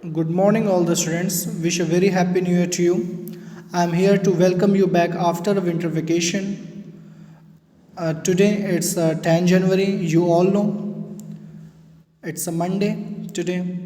Good morning, all the students. Wish a very happy new year to you. I am here to welcome you back after a winter vacation. Today it's 10 January. You all know it's a Monday today.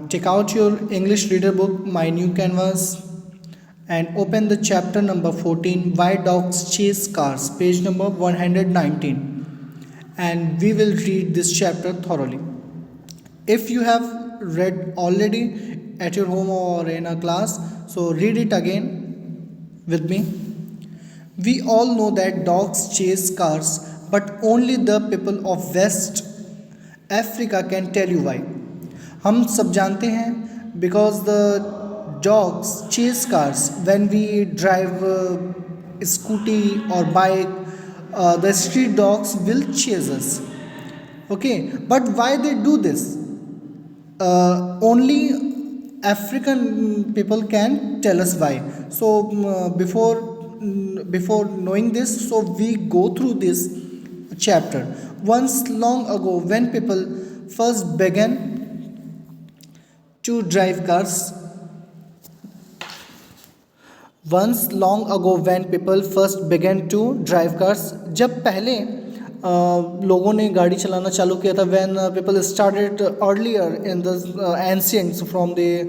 Take out your English reader book, my new canvas, and open the chapter number 14 Why Dogs Chase Cars, page number 119. And we will read this chapter thoroughly. If you have read already at your home or in a class, so read it again with me. We all know that dogs chase cars, but only the people of West Africa can tell you why. हम सब जानते हैं because the dogs chase cars when we drive scooty or bike. The street dogs will chase us. Okay, but why they do this? Only African people can tell us why. So before knowing this, so we go through this chapter. Once long ago, when people first began to drive cars, once long ago when people first began to drive cars, जब पहले लोगों ने गाड़ी चलाना चालू किया था, when people started earlier in the ancients from the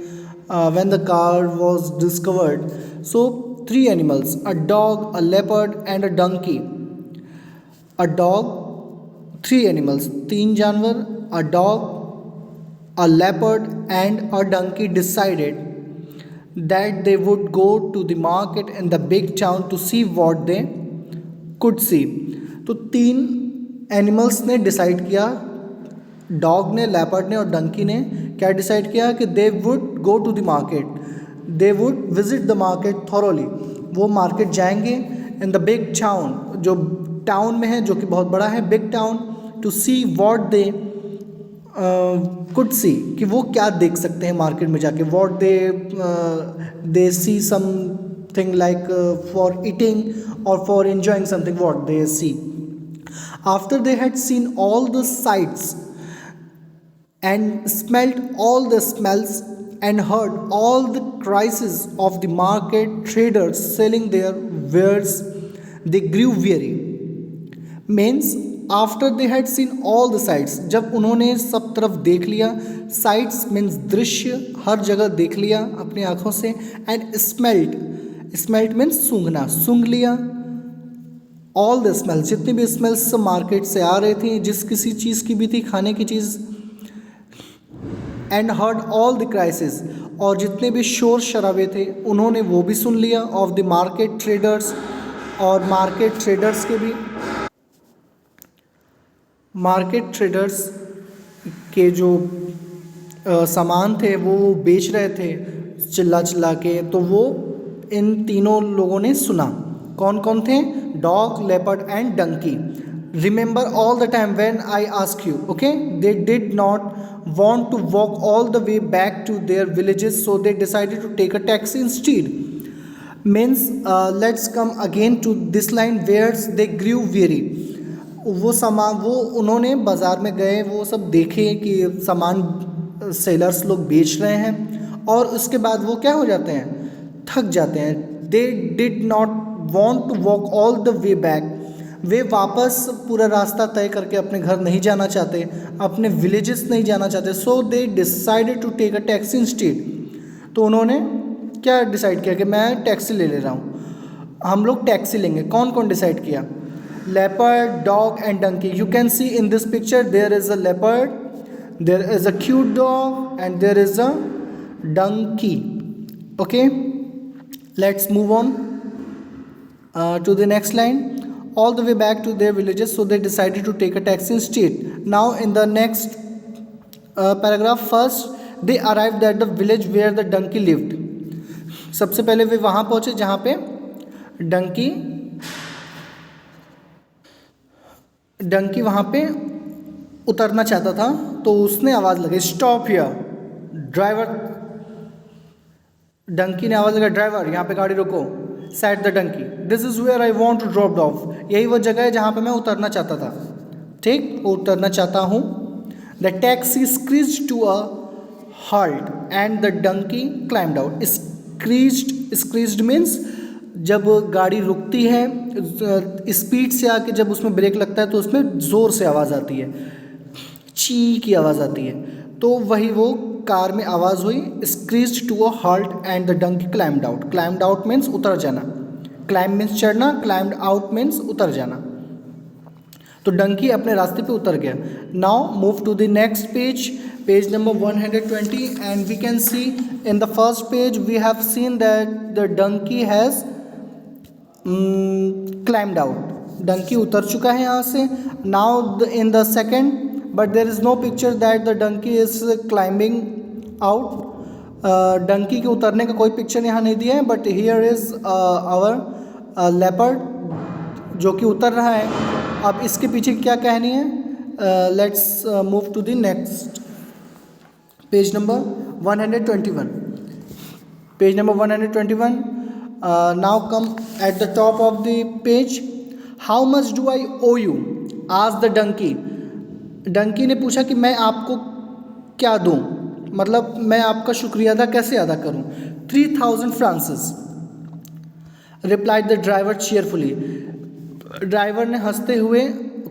when the car was discovered. So three animals, a dog, a leopard and a donkey. A dog, three animals, तीन जानवर, a dog, a leopard and a donkey decided that they would go to the market in the big town to see what they could see. तो तीन animals ने decide किया, dog ने, leopard ने और डंकी ने क्या डिसाइड किया कि they would go to the market, they would visit the market thoroughly. वो मार्केट जाएंगे इन द बिग टाउन, जो टाउन में है, जो कि बहुत बड़ा है, big town, to see what they could see, कि वो क्या देख सकते हैं मार्केट में जाके. What they see something like for eating और for enjoying something, what they see. After they had seen all the sights and smelt all the smells and heard all the cries of the market traders selling their wares, they grew weary. Means after they had seen all the sights, जब उन्होंने सब तरफ देख लिया, sights means दृश्य, हर जगह देख लिया अपनी आँखों से, and smelt means सूंघना, सूंघ लिया. ऑल द स्मेल्स, जितनी भी स्मेल्स मार्केट से आ रही थी, जिस किसी चीज़ की भी थी, खाने की चीज़. And heard all the crisis, और जितने भी शोर शराबे थे उन्होंने वो भी सुन लिया. ऑफ द मार्केट ट्रेडर्स, और मार्केट ट्रेडर्स के भी, मार्केट ट्रेडर्स के जो सामान थे वो बेच रहे थे चिल्ला चिल्ला के, तो वो इन तीनों लोगों ने सुना. कौन कौन थे? Dog, leopard and donkey. Remember all the time when I ask you, okay, they did not want to walk all the way back to their villages, so they decided to take a taxi instead. Means let's come again to this line, where's they grieve very. वो सामान, वो उन्होंने बाज़ार में गए, वो सब देखे कि सामान सेलर्स लोग बेच रहे हैं, और उसके बाद वो क्या हो जाते हैं? थक जाते हैं. दे did not want to walk all the way back, वे वापस पूरा रास्ता तय करके अपने घर नहीं जाना चाहते, अपने विलेजेस नहीं जाना चाहते. So they decided to take a taxi instead. तो उन्होंने क्या डिसाइड किया कि मैं टैक्सी ले रहा हूँ, हम लोग टैक्सी लेंगे. कौन कौन डिसाइड किया? Leopard, dog and donkey. You can see in this picture there is a leopard, there is a cute dog and there is a donkey. Okay, let's move on to the next line. All the way back to their villages, so they decided to take a taxi instead. Now in the next paragraph, first they arrived at the village where the donkey lived. सबसे पहले वे वहाँ पहुँचे जहाँ पे डंकी वहाँ पे उतरना चाहता था. तो उसने आवाज़ लगाई, स्टॉप हियर ड्राइवर. डंकी ने आवाज़ लगाई, ड्राइवर यहाँ पे गाड़ी रोको. said the donkey, this is where I want to drop off. यही वो जगह है जहाँ पे मैं उतरना चाहता था. ठीक, उतरना चाहता हूँ. The taxi screeched to a halt and the donkey climbed out. Screeched means जब गाड़ी रुकती है स्पीड से आके जब उसमें ब्रेक लगता है तो उसमें ज़ोर से आवाज़ आती है, ची की आवाज़ आती है, तो वही वो कार में आवाज़ हुई. Screeched to a halt and the donkey climbed out. Climbed out means उतर जाना, क्लाइम मीन्स चढ़ना, क्लाइम्ड आउट मीन्स उतर जाना. तो डंकी अपने रास्ते पे उतर गया. Now move to the next page, page number 120, and we can see in the first page we have seen that the donkey has climbed out. Donkey उतर चुका है यहाँ से. Now in the second, but there is no picture that the donkey is climbing out. Donkey के उतरने का कोई picture यहाँ नहीं दिया है, but here is our leopard जो कि उतर रहा है. अब इसके पीछे क्या कहानी है, let's move to the next page number 121. Page number 121. Now come at the top of the page. How much do I owe you? Asked the donkey. Donkey ने पूछा कि मैं आपको क्या दूं, मतलब मैं आपका शुक्रिया अदा कैसे अदा करूं. 3000 francs, replied the driver cheerfully. Driver ने हंसते हुए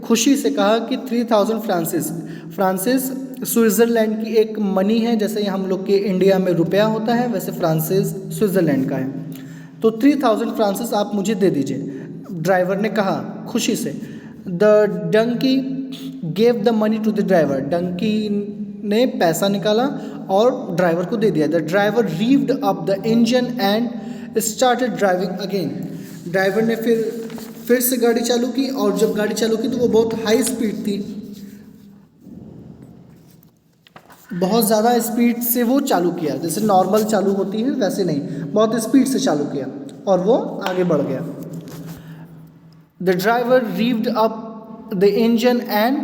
खुशी से कहा कि 3000 फ्रांसिस. फ्रांसिस स्विट्ज़रलैंड की एक मनी है, जैसे हम लोग के इंडिया में रुपया होता है वैसे फ्रांसिस स्विट्ज़रलैंड का है. तो 3000 फ्रांसिस आप मुझे दे दीजिए, ड्राइवर ने कहा खुशी से. The donkey gave the money to the driver. Donkey ने पैसा निकाला और ड्राइवर को दे दिया. The driver revved up the engine and started driving again. Driver ने फिर से गाड़ी चालू की, और जब गाड़ी चालू की तो वो बहुत हाई स्पीड थी, बहुत ज़्यादा स्पीड से वो चालू किया. जैसे नॉर्मल चालू होती है वैसे नहीं, बहुत स्पीड से चालू किया और वो आगे बढ़ गया. The driver revved up the engine and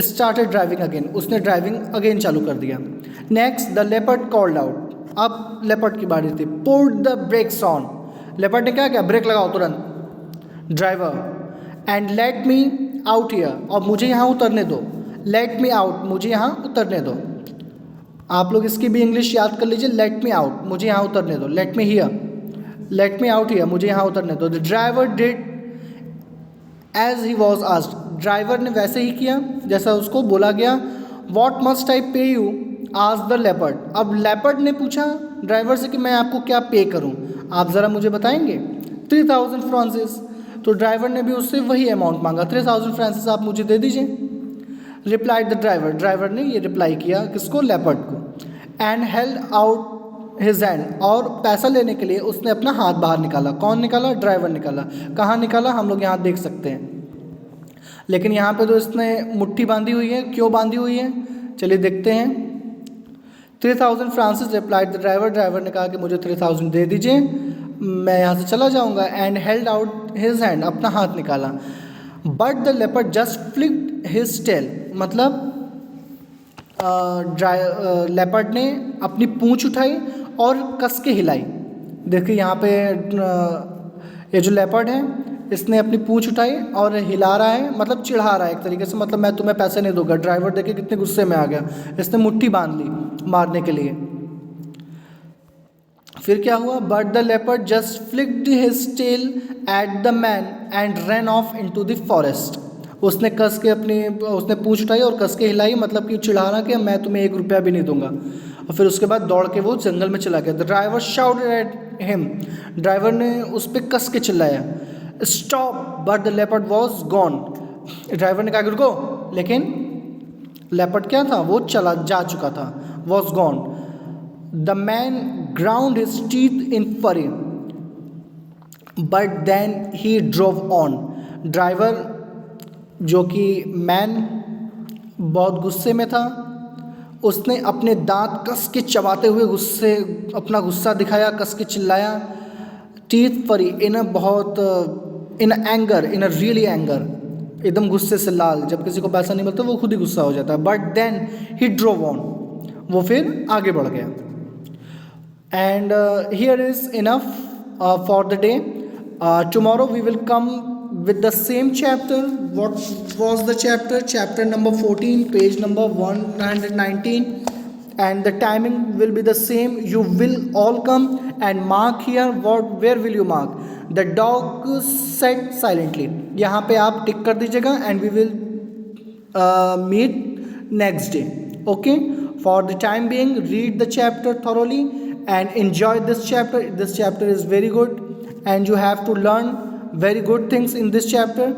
started driving again. उसने ड्राइविंग अगेन चालू कर दिया. Next the leopard called out. अब लेपर्ड की बारी थी. Put the brakes on. Leopard ने क्या किया, ब्रेक लगाओ तुरंत. Driver and let me out here. और मुझे यहाँ उतरने दो. लेट मी आउट, मुझे यहाँ उतरने दो. आप लोग इसकी भी इंग्लिश याद कर लीजिए. लेट मी आउट, मुझे यहाँ उतरने दो. Let me here, let me out here, मुझे यहाँ उतरने दो. The driver did as he was asked. Driver ने वैसे ही किया जैसा उसको बोला गया. वॉट मस्ट आई पे यू आस्क्ड द लेपर्ड. अब लेपर्ड ने पूछा ड्राइवर से कि मैं आपको क्या पे करूँ, आप ज़रा मुझे बताएंगे. 3000 फ्रांसिस. तो ड्राइवर ने भी उससे वही अमाउंट मांगा. 3000 फ्रांसिस आप मुझे दे दीजिए. Replied the driver. ड्राइवर ने ये रिप्लाई किया किसको, लेपर्ड को. And held out his hand. और पैसा लेने के लिए उसने अपना हाथ बाहर निकाला. कौन निकाला, ड्राइवर निकाला. कहाँ निकाला, हम लोग यहाँ देख सकते हैं, लेकिन यहाँ पे तो इसने मुट्ठी बांधी हुई है. क्यों बांधी हुई है, चलिए देखते हैं. 3000 Francis, replied the driver. Driver ने कहा कि मुझे 3000 दे दीजिए, मैं यहाँ से चला जाऊँगा. And held out his hand, अपना हाथ निकाला. But the leopard just flicked his tail. मतलब लेपर्ड ने अपनी पूंछ उठाई और कस के हिलाई. देखिए यहाँ पे ये जो लेपर्ड है इसने अपनी पूंछ उठाई और हिला रहा है, मतलब चिढ़ा रहा है एक तरीके से, मतलब मैं तुम्हें पैसे नहीं दूंगा. ड्राइवर देखिए कितने गुस्से में आ गया, इसने मुट्ठी बांध ली मारने के लिए. फिर क्या हुआ, but the leopard just flicked his tail at the man and ran off into the forest. उसने कस के उसने पूंछ उठाई और कस के हिलाई, मतलब कि चिढ़ाना कि मैं तुम्हें 1 रुपया भी नहीं दूंगा. और फिर उसके बाद दौड़ के वो जंगल में चला गया. The driver shouted at him. Driver ने उस पर कस के चिल्लाया. Stop, but the leopard was gone. Driver ने कहा कि रुको, लेकिन लेपर्ड क्या था, वो चला जा चुका था. Was gone. The man ground his teeth in fury, but then he drove on. Driver जो कि मैन बहुत गुस्से में था, उसने अपने दांत कस के चबाते हुए अपना गुस्सा दिखाया, कस के चिल्लाया. टीथ फरी in anger, in really anger, एकदम गुस्से से लाल. जब किसी को पैसा नहीं मिलता वो खुद ही गुस्सा हो जाता है. But then he drove on, वो फिर आगे बढ़ गया. And here is enough for the day. Tomorrow we will come with the same chapter. What was the chapter? Chapter number 14, page number 119, and the timing will be the same. You will all come and mark here. Where will you mark? The dog sat silently. यहाँ पे आप टिक कर दीजिएगा and we will meet next day. Okay, for the time being, read the chapter thoroughly and enjoy this chapter. This chapter is very good and you have to learn very good things in this chapter.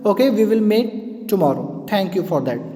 Okay, we will meet tomorrow. Thank you for that.